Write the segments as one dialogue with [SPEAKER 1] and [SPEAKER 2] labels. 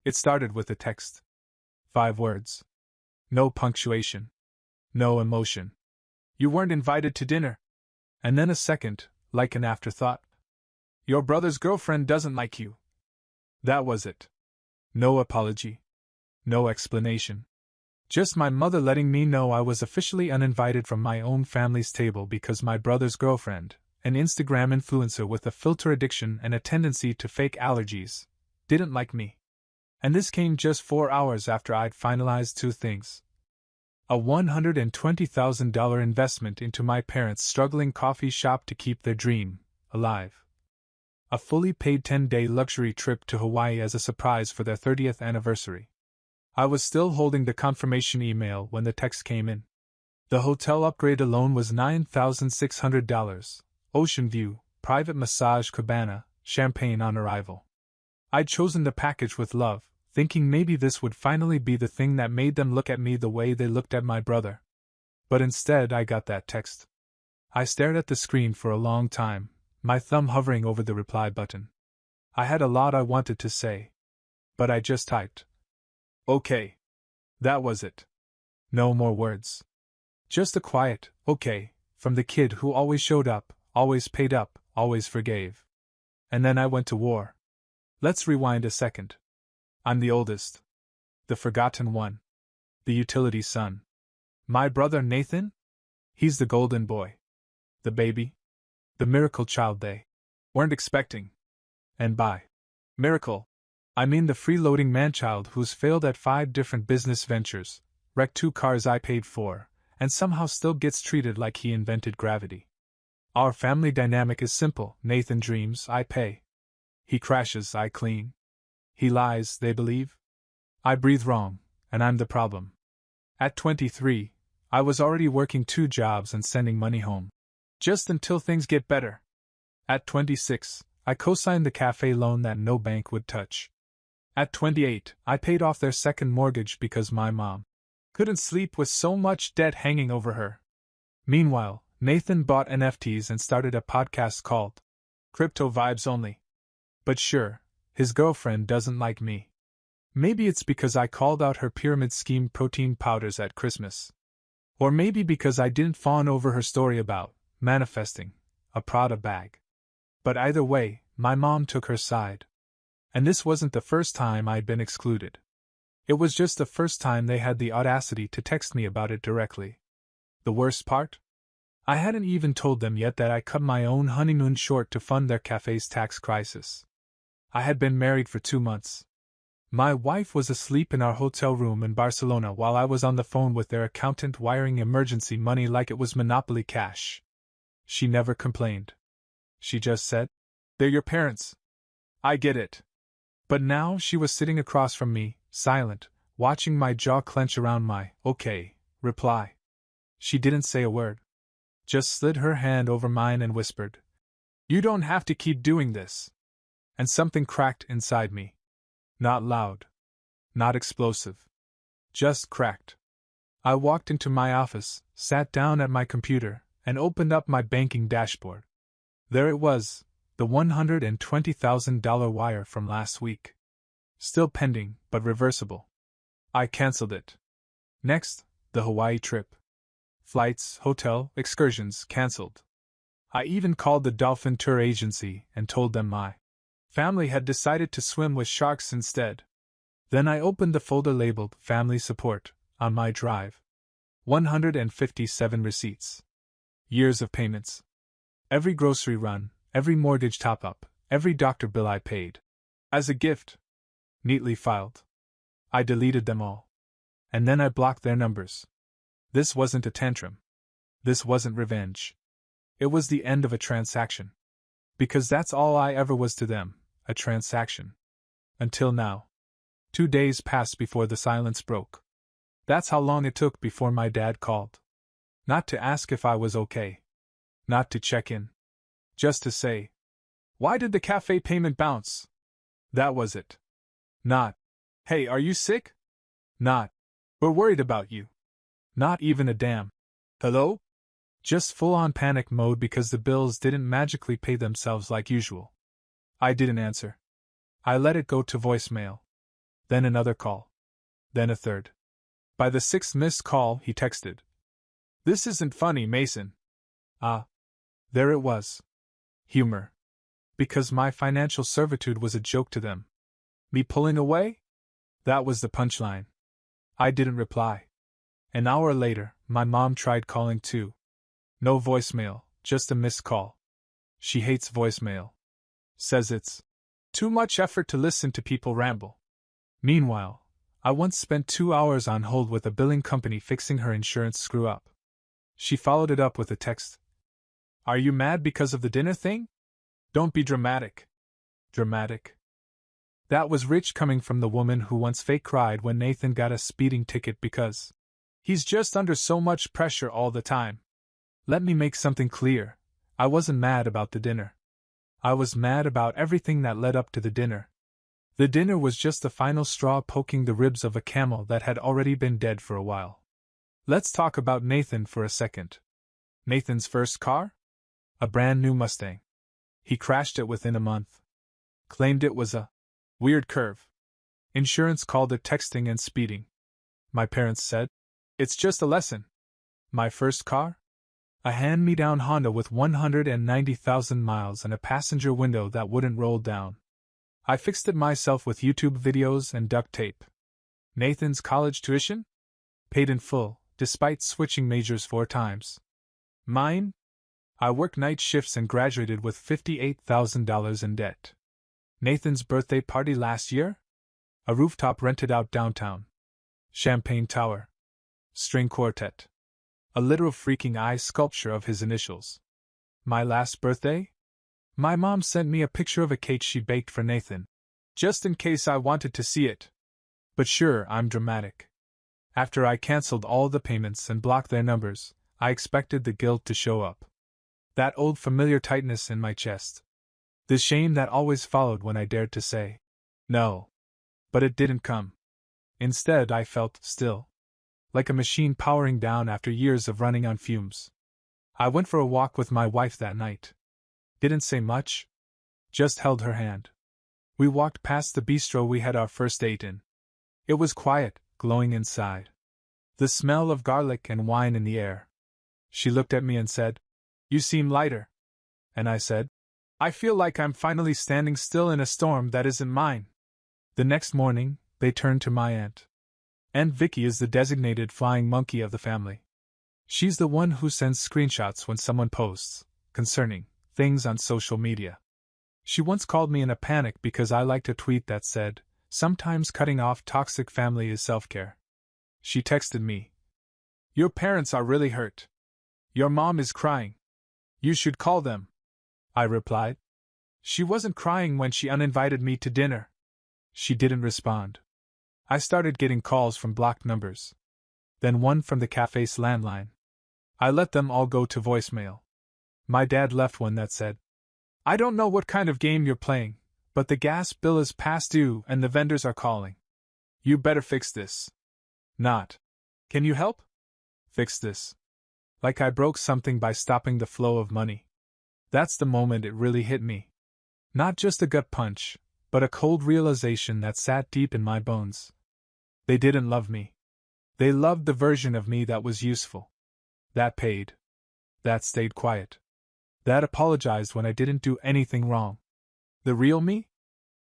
[SPEAKER 1] It started with a text. 5 words. No punctuation. No emotion. You weren't invited to dinner. And then a second, like an afterthought. Your brother's girlfriend doesn't like you. That was it. No apology. No explanation. Just my mother letting me know I was officially uninvited from my own family's table because my brother's girlfriend, an Instagram influencer with a filter addiction and a tendency to fake allergies, didn't like me. And this came just 4 hours after I'd finalized 2 things. A $120,000 investment into my parents' struggling coffee shop to keep their dream alive. A fully paid 10-day luxury trip to Hawaii as a surprise for their 30th anniversary. I was still holding the confirmation email when the text came in. The hotel upgrade alone was $9,600. Ocean view, private massage cabana, champagne on arrival. I'd chosen the package with love, thinking maybe this would finally be the thing that made them look at me the way they looked at my brother. But instead I got that text. I stared at the screen for a long time, my thumb hovering over the reply button. I had a lot I wanted to say. But I just typed. Okay. That was it. No more words. Just a quiet, okay, from the kid who always showed up, always paid up, always forgave. And then I went to war. Let's rewind a second. I'm the oldest. The forgotten one. The utility son. My brother Nathan? He's the golden boy. The baby. The miracle child they weren't expecting. And by miracle, I mean the freeloading manchild who's failed at 5 different business ventures, wrecked 2 cars I paid for, and somehow still gets treated like he invented gravity. Our family dynamic is simple. Nathan dreams, I pay. He crashes, I clean. He lies, they believe. I breathe wrong, and I'm the problem. At 23, I was already working 2 jobs and sending money home. Just until things get better. At 26, I co-signed the cafe loan that no bank would touch. At 28, I paid off their second mortgage because my mom couldn't sleep with so much debt hanging over her. Meanwhile, Nathan bought NFTs and started a podcast called Crypto Vibes Only. But sure, his girlfriend doesn't like me. Maybe it's because I called out her pyramid scheme protein powders at Christmas. Or maybe because I didn't fawn over her story about manifesting a Prada bag. But either way, my mom took her side. And this wasn't the first time I'd been excluded. It was just the first time they had the audacity to text me about it directly. The worst part? I hadn't even told them yet that I cut my own honeymoon short to fund their cafe's tax crisis. I had been married for 2 months. My wife was asleep in our hotel room in Barcelona while I was on the phone with their accountant wiring emergency money like it was Monopoly cash. She never complained. She just said, "They're your parents. I get it." But now she was sitting across from me, silent, watching my jaw clench around my "okay" reply. She didn't say a word. Just slid her hand over mine and whispered, "You don't have to keep doing this." And something cracked inside me. Not loud. Not explosive. Just cracked. I walked into my office, sat down at my computer, and opened up my banking dashboard. There it was, the $120,000 wire from last week. Still pending, but reversible. I canceled it. Next, the Hawaii trip. Flights, hotel, excursions canceled. I even called the Dolphin Tour Agency and told them my family had decided to swim with sharks instead. Then I opened the folder labeled Family Support on my drive. 157 receipts. Years of payments. Every grocery run, every mortgage top-up, every doctor bill I paid. As a gift. Neatly filed. I deleted them all. And then I blocked their numbers. This wasn't a tantrum. This wasn't revenge. It was the end of a transaction. Because that's all I ever was to them, a transaction. Until now. 2 days passed before the silence broke. That's how long it took before my dad called. Not to ask if I was okay. Not to check in. Just to say, "Why did the cafe payment bounce?" That was it. Not, "Hey, are you sick?" Not, "We're worried about you." Not even a damn, "Hello?" Just full-on panic mode because the bills didn't magically pay themselves like usual. I didn't answer. I let it go to voicemail. Then another call. Then a third. By the sixth missed call, he texted, "This isn't funny, Mason." Ah, there it was. Humor. Because my financial servitude was a joke to them. Me pulling away? That was the punchline. I didn't reply. An hour later, my mom tried calling too. No voicemail, just a missed call. She hates voicemail. Says it's too much effort to listen to people ramble. Meanwhile, I once spent 2 hours on hold with a billing company fixing her insurance screw-up. She followed it up with a text. "Are you mad because of the dinner thing? Don't be dramatic." Dramatic? That was rich coming from the woman who once fake cried when Nathan got a speeding ticket because he's just under so much pressure all the time. Let me make something clear. I wasn't mad about the dinner. I was mad about everything that led up to the dinner. The dinner was just the final straw poking the ribs of a camel that had already been dead for a while. Let's talk about Nathan for a second. Nathan's first car? A brand new Mustang. He crashed it within a month. Claimed it was a weird curve. Insurance called it texting and speeding. My parents said, "It's just a lesson." My first car? A hand-me-down Honda with 190,000 miles and a passenger window that wouldn't roll down. I fixed it myself with YouTube videos and duct tape. Nathan's college tuition? Paid in full, despite switching majors 4 times. Mine? I worked night shifts and graduated with $58,000 in debt. Nathan's birthday party last year? A rooftop rented out downtown. Champagne tower. String quartet. A literal freaking eye sculpture of his initials. My last birthday? My mom sent me a picture of a cake she baked for Nathan, just in case I wanted to see it. But sure, I'm dramatic. After I canceled all the payments and blocked their numbers, I expected the guilt to show up. That old familiar tightness in my chest. The shame that always followed when I dared to say no. But it didn't come. Instead, I felt still. Like a machine powering down after years of running on fumes. I went for a walk with my wife that night. Didn't say much. Just held her hand. We walked past the bistro we had our first date in. It was quiet, glowing inside. The smell of garlic and wine in the air. She looked at me and said, "You seem lighter." And I said, "I feel like I'm finally standing still in a storm that isn't mine." The next morning, they turned to my aunt. Aunt Vicky is the designated flying monkey of the family. She's the one who sends screenshots when someone posts concerning things on social media. She once called me in a panic because I liked a tweet that said, "Sometimes cutting off toxic family is self-care." She texted me, "Your parents are really hurt. Your mom is crying. You should call them." I replied, "She wasn't crying when she uninvited me to dinner." She didn't respond. I started getting calls from blocked numbers. Then one from the cafe's landline. I let them all go to voicemail. My dad left one that said, "I don't know what kind of game you're playing, but the gas bill is past due and the vendors are calling. You better fix this." Not, "Can you help?" Fix this. Like I broke something by stopping the flow of money. That's the moment it really hit me. Not just a gut punch, but a cold realization that sat deep in my bones. They didn't love me. They loved the version of me that was useful. That paid. That stayed quiet. That apologized when I didn't do anything wrong. The real me?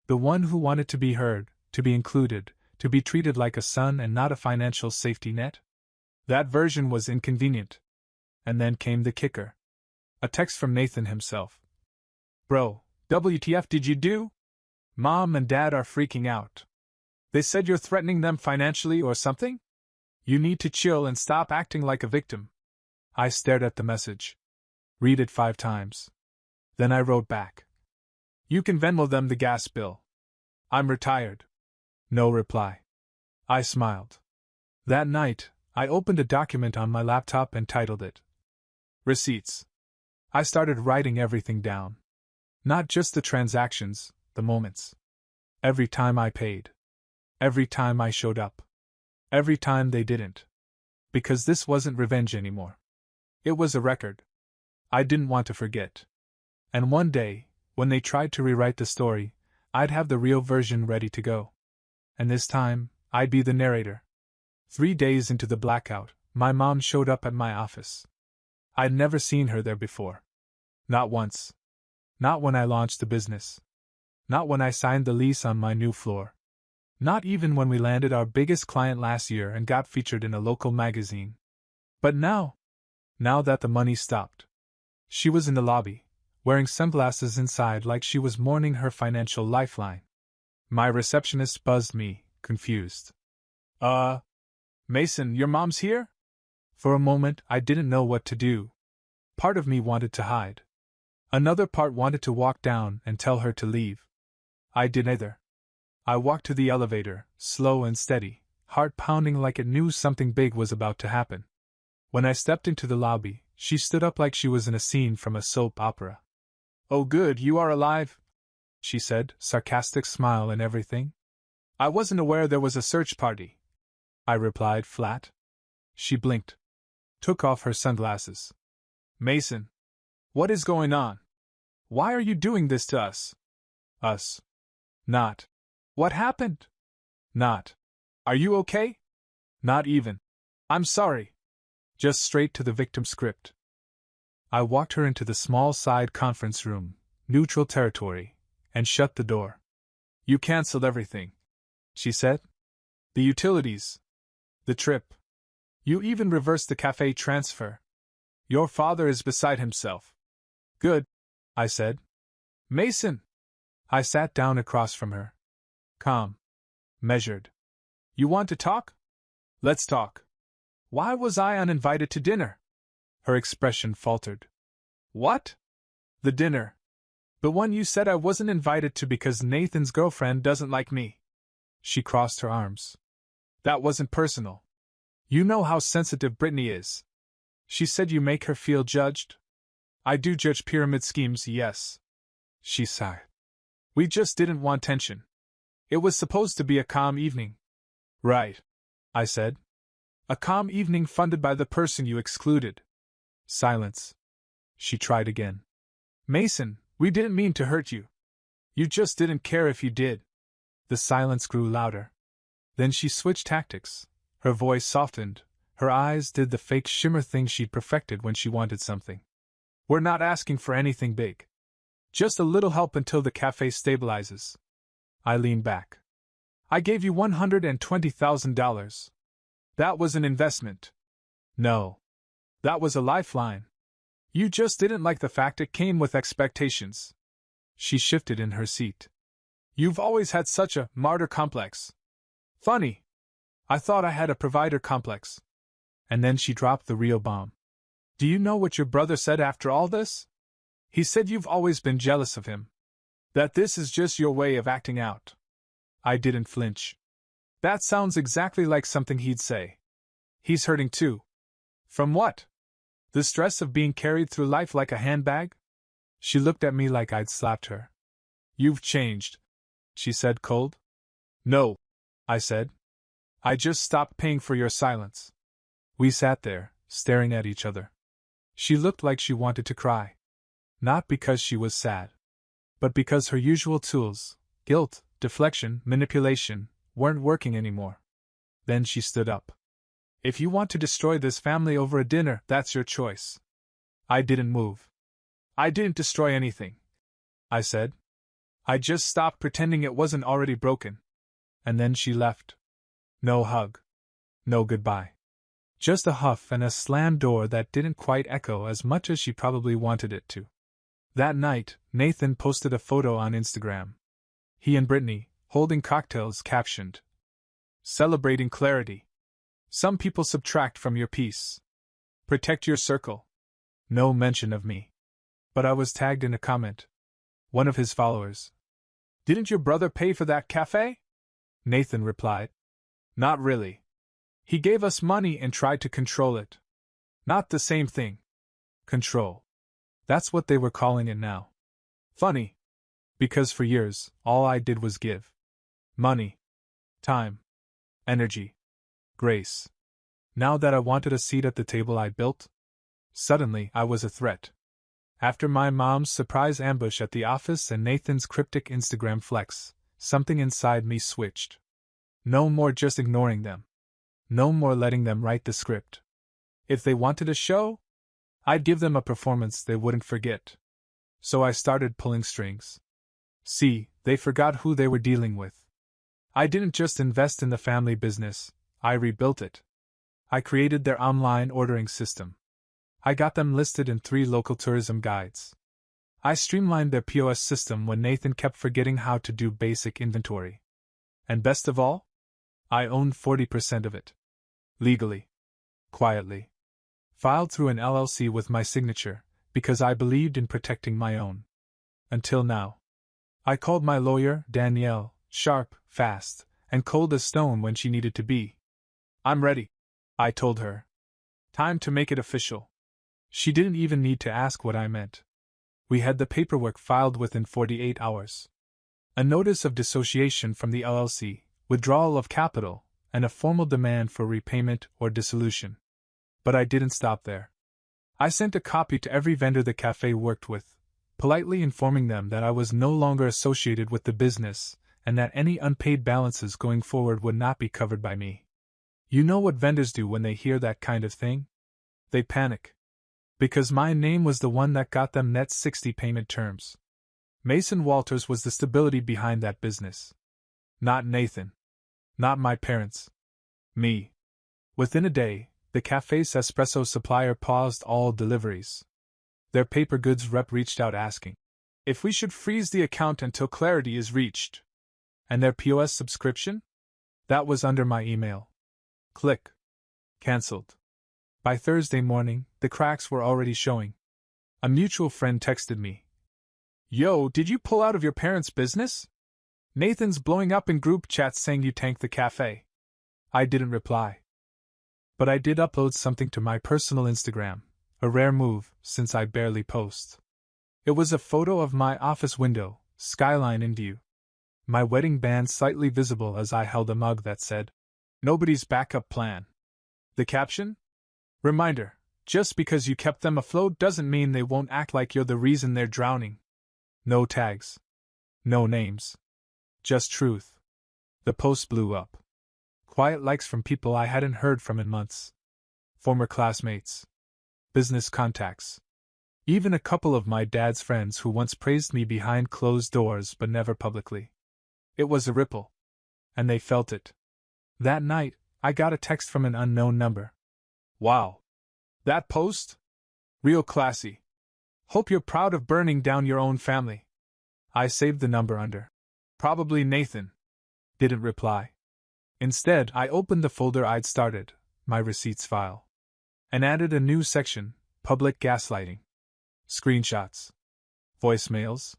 [SPEAKER 1] The one who wanted to be heard, to be included, to be treated like a son and not a financial safety net? That version was inconvenient. And then came the kicker. A text from Nathan himself. "Bro, WTF did you do? Mom and Dad are freaking out. They said you're threatening them financially or something? You need to chill and stop acting like a victim." I stared at the message. Read it 5 times. Then I wrote back, "You can Venmo them the gas bill. I'm retired." No reply. I smiled. That night, I opened a document on my laptop and titled it Receipts. I started writing everything down. Not just the transactions, the moments. Every time I paid. Every time I showed up. Every time they didn't. Because this wasn't revenge anymore. It was a record. I didn't want to forget. And one day, when they tried to rewrite the story, I'd have the real version ready to go. and this time, I'd be the narrator. 3 days into the blackout, my mom showed up at my office. I'd never seen her there before. Not once. Not when I launched the business. Not when I signed the lease on my new floor. Not even when we landed our biggest client last year and got featured in a local magazine. But now that the money stopped, she was in the lobby, wearing sunglasses inside like she was mourning her financial lifeline. My receptionist buzzed me, confused. Mason, your mom's here? For a moment, I didn't know what to do. Part of me wanted to hide. Another part wanted to walk down and tell her to leave. I did neither. I walked to the elevator, slow and steady, heart pounding like it knew something big was about to happen. When I stepped into the lobby, she stood up like she was in a scene from a soap opera. "Oh good, you are alive," she said, sarcastic smile and everything. "I wasn't aware there was a search party," I replied flat. She blinked, took off her sunglasses. "Mason, what is going on? Why are you doing this to us?" "Us. Not. What happened?" "Not. Are you okay?" "Not even. I'm sorry." Just straight to the victim script. I walked her into the small side conference room, neutral territory, and shut the door. "You canceled everything," she said. "The utilities. The trip. You even reversed the cafe transfer. Your father is beside himself." "Good," I said. "Mason!" I sat down across from her. Calm. Measured. "You want to talk? Let's talk. Why was I uninvited to dinner?" Her expression faltered. "What? The dinner. The one you said I wasn't invited to because Nathan's girlfriend doesn't like me." She crossed her arms. "That wasn't personal. You know how sensitive Brittany is. She said you make her feel judged." "I do judge pyramid schemes, yes." She sighed. "We just didn't want tension. It was supposed to be a calm evening." "Right," I said. "A calm evening funded by the person you excluded." Silence. She tried again. "Mason, we didn't mean to hurt you. You just didn't care if you did." The silence grew louder. Then she switched tactics. Her voice softened, her eyes did the fake shimmer thing she'd perfected when she wanted something. "We're not asking for anything big. Just a little help until the cafe stabilizes." I leaned back. "I gave you $120,000. That was an investment." "No. That was a lifeline. You just didn't like the fact it came with expectations." She shifted in her seat. "You've always had such a martyr complex." "Funny. I thought I had a provider complex." And then she dropped the real bomb. "Do you know what your brother said after all this? He said you've always been jealous of him. That this is just your way of acting out." I didn't flinch. "That sounds exactly like something he'd say. He's hurting too." "From what? The stress of being carried through life like a handbag?" She looked at me like I'd slapped her. "You've changed," she said cold. "No," I said. "I just stopped paying for your silence." We sat there, staring at each other. She looked like she wanted to cry. Not because she was sad, but because her usual tools, guilt, deflection, manipulation, weren't working anymore. Then she stood up. "If you want to destroy this family over a dinner, that's your choice." I didn't move. "I didn't destroy anything," I said. "I just stopped pretending it wasn't already broken." And then she left. No hug. No goodbye. Just a huff and a slammed door that didn't quite echo as much as she probably wanted it to. That night, Nathan posted a photo on Instagram. He and Brittany, holding cocktails, captioned, "Celebrating clarity. Some people subtract from your peace. Protect your circle." No mention of me. But I was tagged in a comment. One of his followers. "Didn't your brother pay for that cafe?" Nathan replied. "Not really. He gave us money and tried to control it." Not the same thing. Control. That's what they were calling it now. Funny. Because for years, all I did was give. Money. Time. Energy. Grace. Now that I wanted a seat at the table I'd built, suddenly I was a threat. After my mom's surprise ambush at the office and Nathan's cryptic Instagram flex, something inside me switched. No more just ignoring them. No more letting them write the script. If they wanted a show, I'd give them a performance they wouldn't forget. So I started pulling strings. See, they forgot who they were dealing with. I didn't just invest in the family business, I rebuilt it. I created their online ordering system. I got them listed in 3 local tourism guides. I streamlined their POS system when Nathan kept forgetting how to do basic inventory. And best of all, I owned 40% of it. Legally. Quietly. Filed through an LLC with my signature, because I believed in protecting my own. Until now. I called my lawyer, Danielle, sharp, fast, and cold as stone when she needed to be. I'm ready, I told her. Time to make it official. She didn't even need to ask what I meant. We had the paperwork filed within 48 hours. A notice of dissociation from the LLC, withdrawal of capital, and a formal demand for repayment or dissolution. But I didn't stop there. I sent a copy to every vendor the cafe worked with, politely informing them that I was no longer associated with the business, and that any unpaid balances going forward would not be covered by me. You know what vendors do when they hear that kind of thing? They panic. Because my name was the one that got them net 60 payment terms. Mason Walters was the stability behind that business. Not Nathan. Not my parents. Me. Within a day, the cafe's espresso supplier paused all deliveries. Their paper goods rep reached out asking if we should freeze the account until clarity is reached. And their POS subscription? That was under my email. Click. Cancelled. By Thursday morning, the cracks were already showing. A mutual friend texted me. Yo, did you pull out of your parents' business? Nathan's blowing up in group chats saying you tanked the cafe. I didn't reply. But I did upload something to my personal Instagram, a rare move since I barely post. It was a photo of my office window, skyline in view. My wedding band slightly visible as I held a mug that said, "Nobody's backup plan." The caption? Reminder, just because you kept them afloat doesn't mean they won't act like you're the reason they're drowning. No tags. No names. Just truth. The post blew up. Quiet likes from people I hadn't heard from in months. Former classmates. Business contacts. Even a couple of my dad's friends who once praised me behind closed doors but never publicly. It was a ripple. And they felt it. That night, I got a text from an unknown number. Wow. That post? Real classy. Hope you're proud of burning down your own family. I saved the number under. Probably Nathan. Didn't reply. Instead, I opened the folder I'd started, my receipts file. And added a new section, public gaslighting. Screenshots. Voicemails.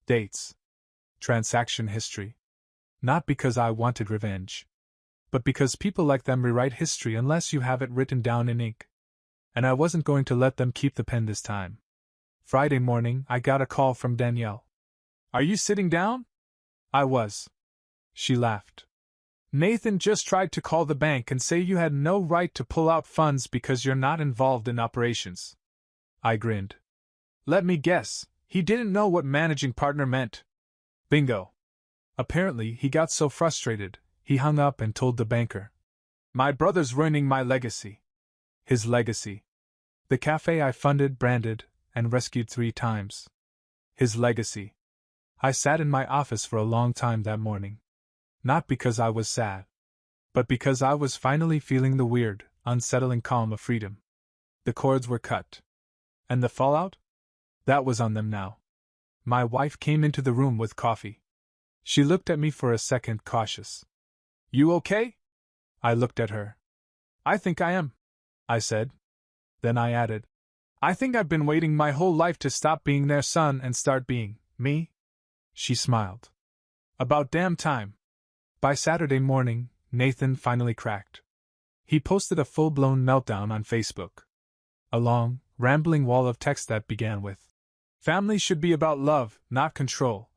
[SPEAKER 1] Dates. Transaction history. Not because I wanted revenge. But because people like them rewrite history unless you have it written down in ink. And I wasn't going to let them keep the pen this time. Friday morning, I got a call from Danielle. Are you sitting down? I was. She laughed. Nathan just tried to call the bank and say you had no right to pull out funds because you're not involved in operations. I grinned. Let me guess, he didn't know what managing partner meant. Bingo. Apparently, he got so frustrated, he hung up and told the banker. My brother's ruining my legacy. His legacy. The cafe I funded, branded, and rescued 3 times. His legacy. I sat in my office for a long time that morning. Not because I was sad. But because I was finally feeling the weird, unsettling calm of freedom. The cords were cut. And the fallout? That was on them now. My wife came into the room with coffee. She looked at me for a second, cautious. You okay? I looked at her. I think I am, I said. Then I added, I think I've been waiting my whole life to stop being their son and start being me. She smiled. About damn time. By Saturday morning, Nathan finally cracked. He posted a full-blown meltdown on Facebook. A long, rambling wall of text that began with, family should be about love, not control,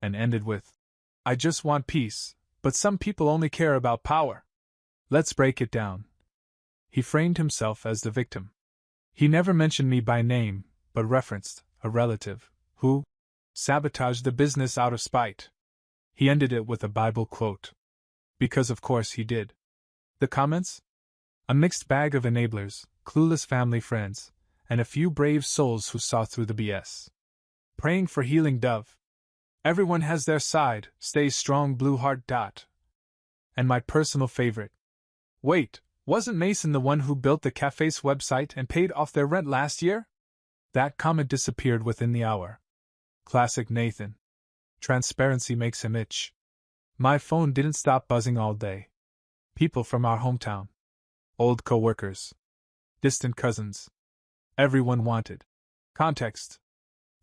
[SPEAKER 1] and ended with, I just want peace, but some people only care about power. Let's break it down. He framed himself as the victim. He never mentioned me by name, but referenced a relative who sabotaged the business out of spite. He ended it with a Bible quote. Because of course he did. The comments? A mixed bag of enablers, clueless family friends, and a few brave souls who saw through the BS. Praying for healing dove. Everyone has their side, stay strong blue heart dot. And my personal favorite. Wait, wasn't Mason the one who built the cafe's website and paid off their rent last year? That comment disappeared within the hour. Classic Nathan. Transparency makes him itch. My phone didn't stop buzzing all day. People from our hometown. Old co-workers. Distant cousins. Everyone wanted context.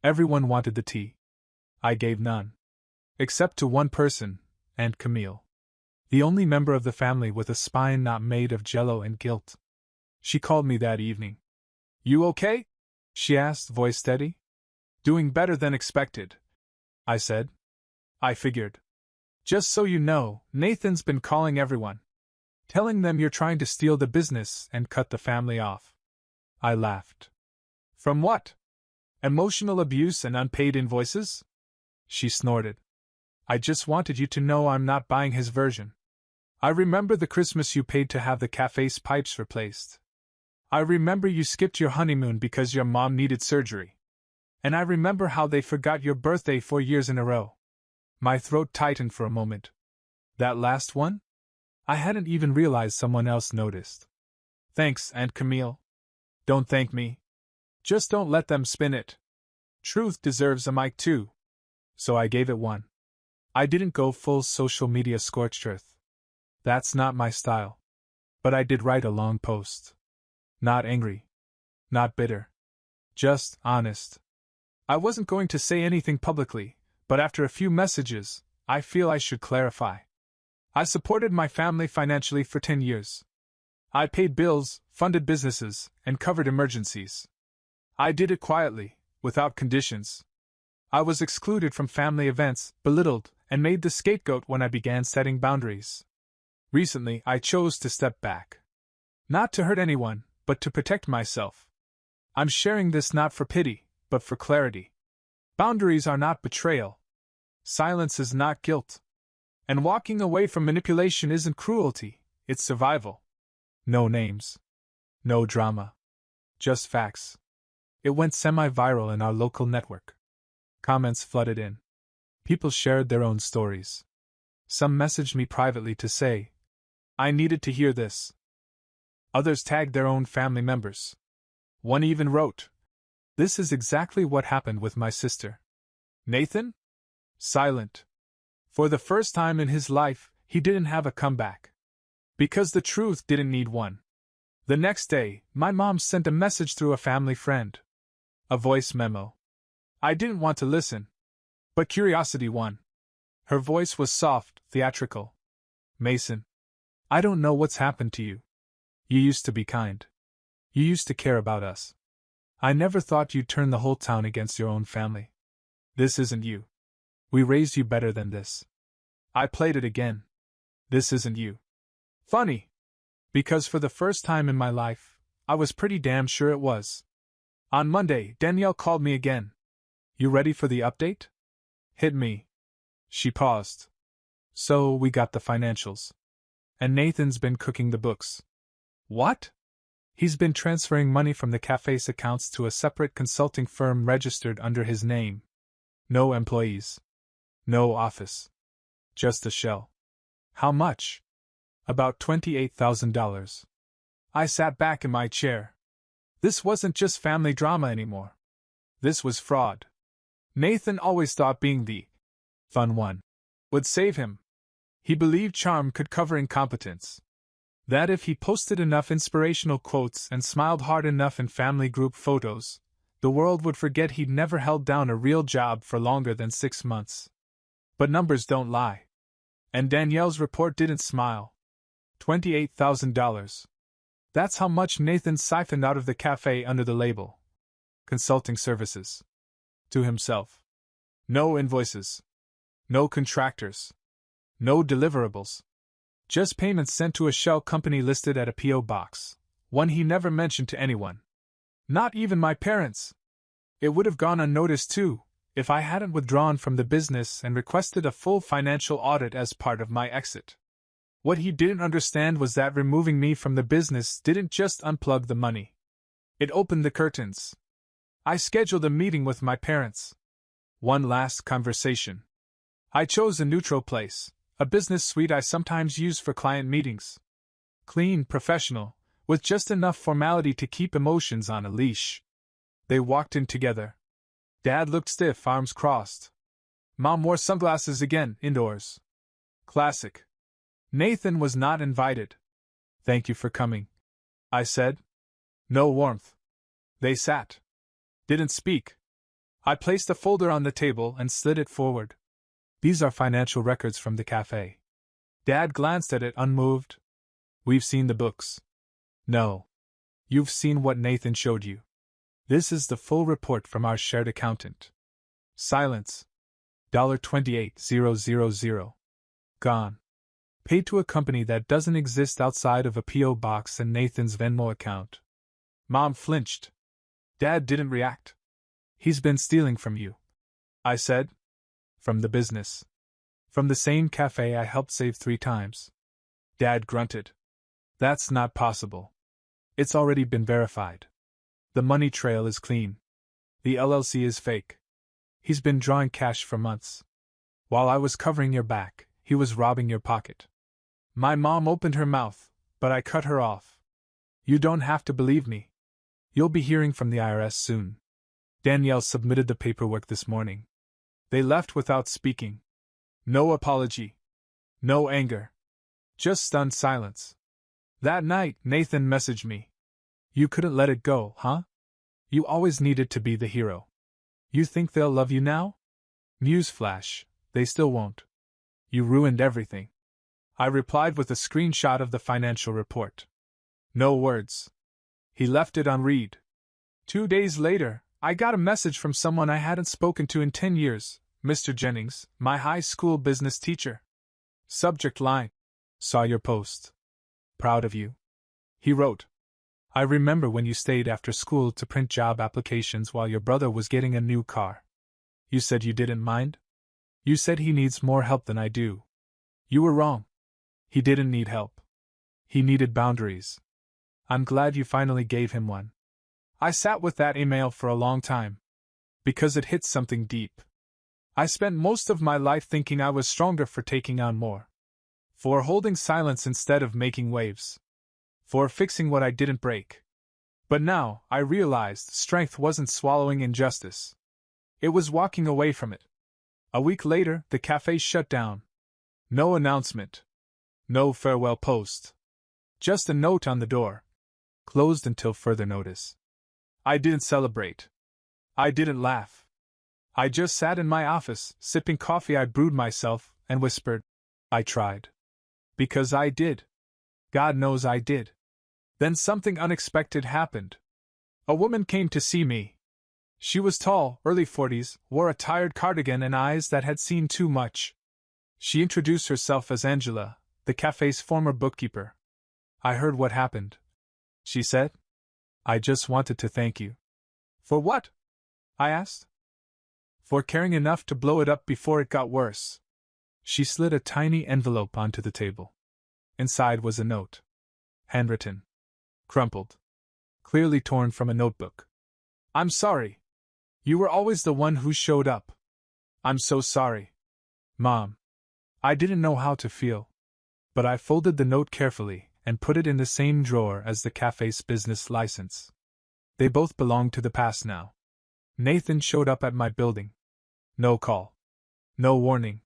[SPEAKER 1] Everyone wanted the tea. I gave none. Except to one person, Aunt Camille. The only member of the family with a spine not made of jello and guilt. She called me that evening. You okay? She asked, voice steady. Doing better than expected, I said. I figured. Just so you know, Nathan's been calling everyone. Telling them you're trying to steal the business and cut the family off. I laughed. From what? Emotional abuse and unpaid invoices? She snorted. I just wanted you to know I'm not buying his version. I remember the Christmas you paid to have the cafe's pipes replaced. I remember you skipped your honeymoon because your mom needed surgery. And I remember how they forgot your birthday 4 years in a row. My throat tightened for a moment. That last one? I hadn't even realized someone else noticed. Thanks, Aunt Camille. Don't thank me. Just don't let them spin it. Truth deserves a mic too. So I gave it one. I didn't go full social media scorched earth. That's not my style. But I did write a long post. Not angry. Not bitter. Just honest. I wasn't going to say anything publicly, but after a few messages, I feel I should clarify. I supported my family financially for 10 years. I paid bills, funded businesses, and covered emergencies. I did it quietly, without conditions. I was excluded from family events, belittled, and made the scapegoat when I began setting boundaries. Recently, I chose to step back. Not to hurt anyone, but to protect myself. I'm sharing this not for pity, but for clarity. Boundaries are not betrayal. Silence is not guilt. And walking away from manipulation isn't cruelty, it's survival. No names. No drama. Just facts. It went semi-viral in our local network. Comments flooded in. People shared their own stories. Some messaged me privately to say, I needed to hear this. Others tagged their own family members. One even wrote, This is exactly what happened with my sister. Nathan? Silent. For the first time in his life, he didn't have a comeback. Because the truth didn't need one. The next day, my mom sent a message through a family friend. A voice memo. I didn't want to listen. But curiosity won. Her voice was soft, theatrical. Mason. I don't know what's happened to you. You used to be kind. You used to care about us. I never thought you'd turn the whole town against your own family. This isn't you. We raised you better than this. I played it again. This isn't you. Funny. Because for the first time in my life, I was pretty damn sure it was. On Monday, Danielle called me again. You ready for the update? Hit me. She paused. So we got the financials. And Nathan's been cooking the books. What? He's been transferring money from the cafe's accounts to a separate consulting firm registered under his name. No employees. No office. Just a shell. How much? About $28,000. I sat back in my chair. This wasn't just family drama anymore. This was fraud. Nathan always thought being the fun one would save him. He believed charm could cover incompetence. That if he posted enough inspirational quotes and smiled hard enough in family group photos, the world would forget he'd never held down a real job for longer than 6 months. But numbers don't lie. And Danielle's report didn't smile. $28,000. That's how much Nathan siphoned out of the cafe under the label consulting services. To himself. No invoices. No contractors. No deliverables. Just payments sent to a shell company listed at a P.O. box, one he never mentioned to anyone. Not even my parents. It would have gone unnoticed too, if I hadn't withdrawn from the business and requested a full financial audit as part of my exit. What he didn't understand was that removing me from the business didn't just unplug the money. It opened the curtains. I scheduled a meeting with my parents. One last conversation. I chose a neutral place, a business suite I sometimes use for client meetings. Clean, professional, with just enough formality to keep emotions on a leash. They walked in together. Dad looked stiff, arms crossed. Mom wore sunglasses again, indoors. Classic. Nathan was not invited. "Thank you for coming," I said. No warmth. They sat. Didn't speak. I placed a folder on the table and slid it forward. "These are financial records from the cafe." Dad glanced at it, unmoved. "We've seen the books." "No. You've seen what Nathan showed you. This is the full report from our shared accountant." Silence. $28,000. Gone. Paid to a company that doesn't exist outside of a P.O. box and Nathan's Venmo account. Mom flinched. Dad didn't react. "He's been stealing from you," I said. "From the business. From the same cafe I helped save 3 times. Dad grunted. "That's not possible. It's already been verified. The money trail is clean. The LLC is fake. He's been drawing cash for months. While I was covering your back, he was robbing your pocket." My mom opened her mouth, but I cut her off. "You don't have to believe me. You'll be hearing from the IRS soon. Danielle submitted the paperwork this morning." They left without speaking. No apology. No anger. Just stunned silence. That night, Nathan messaged me. "You couldn't let it go, huh? You always needed to be the hero. You think they'll love you now? Newsflash, they still won't. You ruined everything." I replied with a screenshot of the financial report. No words. He left it unread. 2 days later, I got a message from someone I hadn't spoken to in 10 years, Mr. Jennings, my high school business teacher. Subject line: "Saw your post. Proud of you." He wrote, "I remember when you stayed after school to print job applications while your brother was getting a new car. You said you didn't mind? You said he needs more help than I do. You were wrong. He didn't need help. He needed boundaries. I'm glad you finally gave him one." I sat with that email for a long time. Because it hit something deep. I spent most of my life thinking I was stronger for taking on more. For holding silence instead of making waves. For fixing what I didn't break. But now, I realized strength wasn't swallowing injustice. It was walking away from it. A week later, the cafe shut down. No announcement. No farewell post. Just a note on the door. Closed until further notice. I didn't celebrate. I didn't laugh. I just sat in my office, sipping coffee I brewed myself, and whispered, "I tried." Because I did. God knows I did. Then something unexpected happened. A woman came to see me. She was tall, early 40s, wore a tired cardigan and eyes that had seen too much. She introduced herself as Angela, the cafe's former bookkeeper. "I heard what happened," she said. "I just wanted to thank you." "For what?" I asked. "For caring enough to blow it up before it got worse." She slid a tiny envelope onto the table. Inside was a note. Handwritten. Crumpled. Clearly torn from a notebook. "I'm sorry. You were always the one who showed up. I'm so sorry. Mom." I didn't know how to feel. But I folded the note carefully and put it in the same drawer as the cafe's business license. They both belonged to the past now. Nathan showed up at my building. No call. No warning.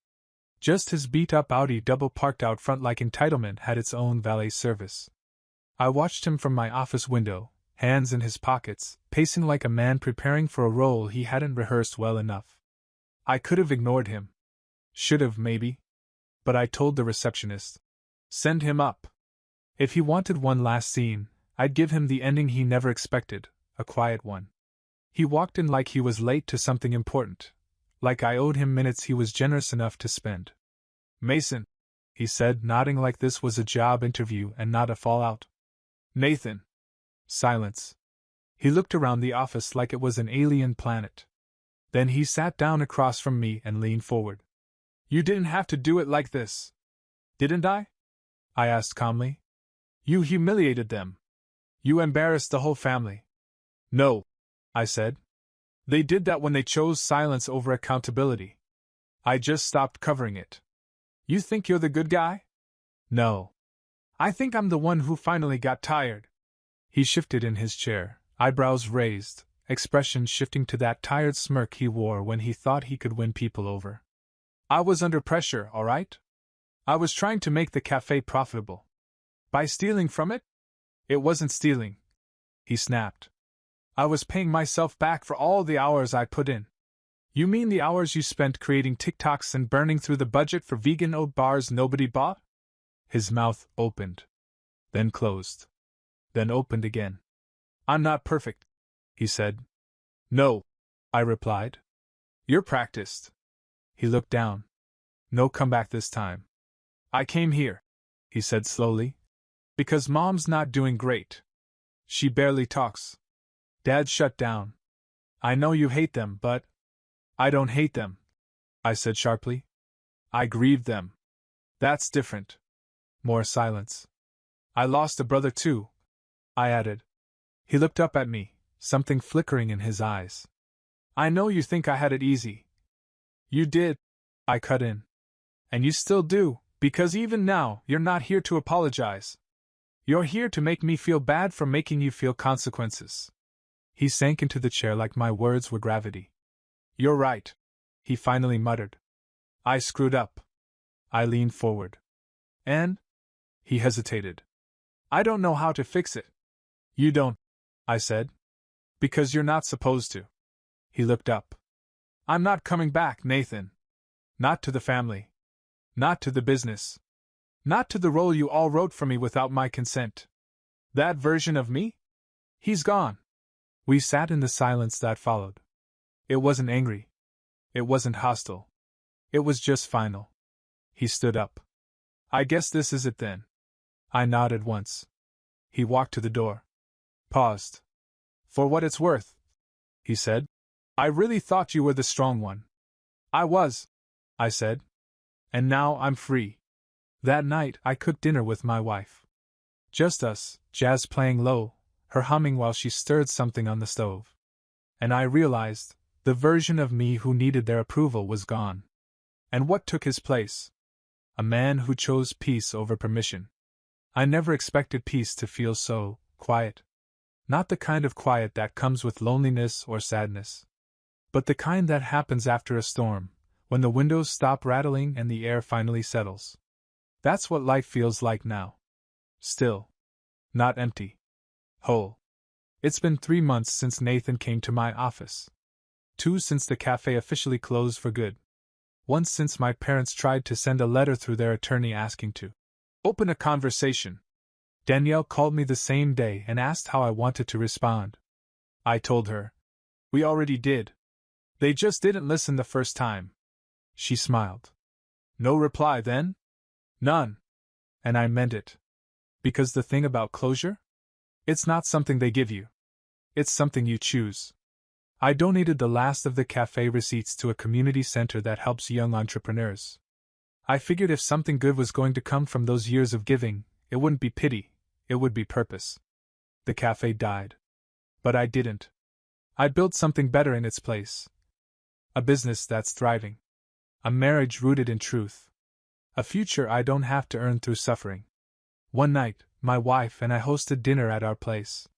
[SPEAKER 1] Just his beat-up Audi double parked out front like entitlement had its own valet service. I watched him from my office window, hands in his pockets, pacing like a man preparing for a role he hadn't rehearsed well enough. I could have ignored him. Should have, maybe. But I told the receptionist. Send him up. If he wanted one last scene, I'd give him the ending he never expected, a quiet one. He walked in like he was late to something important, like I owed him minutes he was generous enough to spend. "Mason," he said, nodding like this was a job interview and not a fallout. "Nathan." Silence. He looked around the office like it was an alien planet. Then he sat down across from me and leaned forward. "You didn't have to do it like this." "Didn't I?" I asked calmly. You humiliated them. You embarrassed the whole family. No, I said. They did that when they chose silence over accountability. I just stopped covering it. You think you're the good guy? No. I think I'm the one who finally got tired. He shifted in his chair, eyebrows raised, expression shifting to that tired smirk he wore when he thought he could win people over. I was under pressure, all right? I was trying to make the cafe profitable. By stealing from it? It wasn't stealing, he snapped. I was paying myself back for all the hours I put in. You mean the hours you spent creating TikToks and burning through the budget for vegan oat bars nobody bought? His mouth opened, then closed, then opened again. I'm not perfect, he said. No, I replied. You're practiced. He looked down. No comeback this time. I came here, he said slowly, because Mom's not doing great. She barely talks. Dad shut down. I know you hate them, but I don't hate them, I said sharply. I grieved them. That's different. More silence. I lost a brother too, I added. He looked up at me, something flickering in his eyes. I know you think I had it easy. You did, I cut in. And you still do, because even now, you're not here to apologize. You're here to make me feel bad for making you feel consequences. He sank into the chair like my words were gravity. You're right, he finally muttered. I screwed up. I leaned forward. And? He hesitated. I don't know how to fix it. You don't, I said. Because you're not supposed to. He looked up. I'm not coming back, Nathan. Not to the family. Not to the business. Not to the role you all wrote for me without my consent. That version of me? He's gone. We sat in the silence that followed. It wasn't angry. It wasn't hostile. It was just final. He stood up. I guess this is it then. I nodded once. He walked to the door. Paused. For what it's worth, he said. I really thought you were the strong one. I was, I said. And now I'm free. That night I cooked dinner with my wife. Just us, jazz playing low, her humming while she stirred something on the stove. And I realized, the version of me who needed their approval was gone. And what took his place? A man who chose peace over permission. I never expected peace to feel so quiet. Not the kind of quiet that comes with loneliness or sadness. But the kind that happens after a storm, when the windows stop rattling and the air finally settles. That's what life feels like now. Still. Not empty. Whole. It's been 3 months since Nathan came to my office. 2 since the cafe officially closed for good. 1 since my parents tried to send a letter through their attorney asking to open a conversation. Danielle called me the same day and asked how I wanted to respond. I told her. We already did. They just didn't listen the first time. She smiled. No reply then? None. And I meant it. Because the thing about closure? It's not something they give you. It's something you choose. I donated the last of the cafe receipts to a community center that helps young entrepreneurs. I figured if something good was going to come from those years of giving, it wouldn't be pity, it would be purpose. The cafe died. But I didn't. I built something better in its place. A business that's thriving. A marriage rooted in truth. A future I don't have to earn through suffering. One night, my wife and I hosted dinner at our place.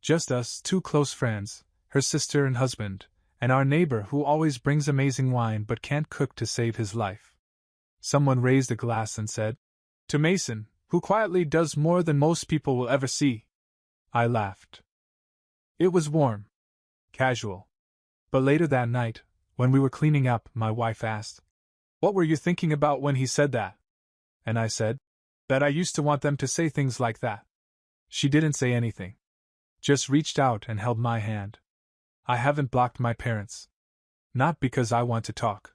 [SPEAKER 1] Just us, 2 close friends, her sister and husband, and our neighbor who always brings amazing wine but can't cook to save his life. Someone raised a glass and said, To Mason, who quietly does more than most people will ever see. I laughed. It was warm. Casual. But later that night, when we were cleaning up, my wife asked, What were you thinking about when he said that? And I said, that I used to want them to say things like that. She didn't say anything. Just reached out and held my hand. I haven't blocked my parents. Not because I want to talk.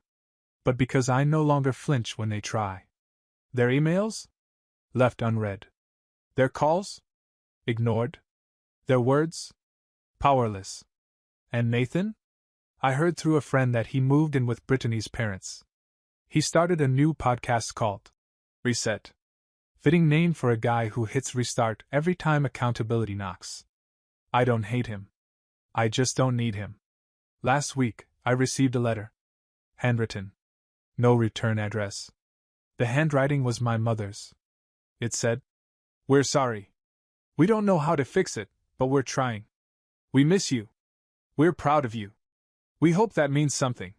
[SPEAKER 1] But because I no longer flinch when they try. Their emails? Left unread. Their calls? Ignored. Their words? Powerless. And Nathan? I heard through a friend that he moved in with Brittany's parents. He started a new podcast called Reset. Fitting name for a guy who hits restart every time accountability knocks. I don't hate him. I just don't need him. Last week, I received a letter. Handwritten. No return address. The handwriting was my mother's. It said, "We're sorry. We don't know how to fix it, but we're trying. We miss you. We're proud of you. We hope that means something."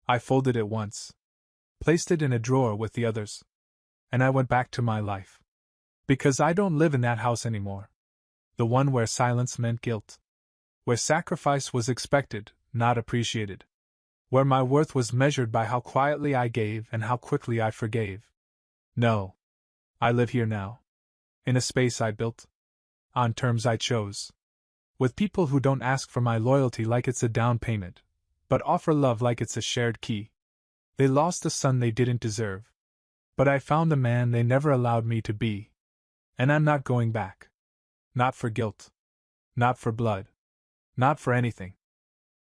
[SPEAKER 1] I folded it once, placed it in a drawer with the others, and I went back to my life. Because I don't live in that house anymore. The one where silence meant guilt. Where sacrifice was expected, not appreciated. Where my worth was measured by how quietly I gave and how quickly I forgave. No. I live here now. In a space I built. On terms I chose. With people who don't ask for my loyalty like it's a down payment, but offer love like it's a shared key. They lost a son they didn't deserve. But I found the man they never allowed me to be. And I'm not going back. Not for guilt. Not for blood. Not for anything.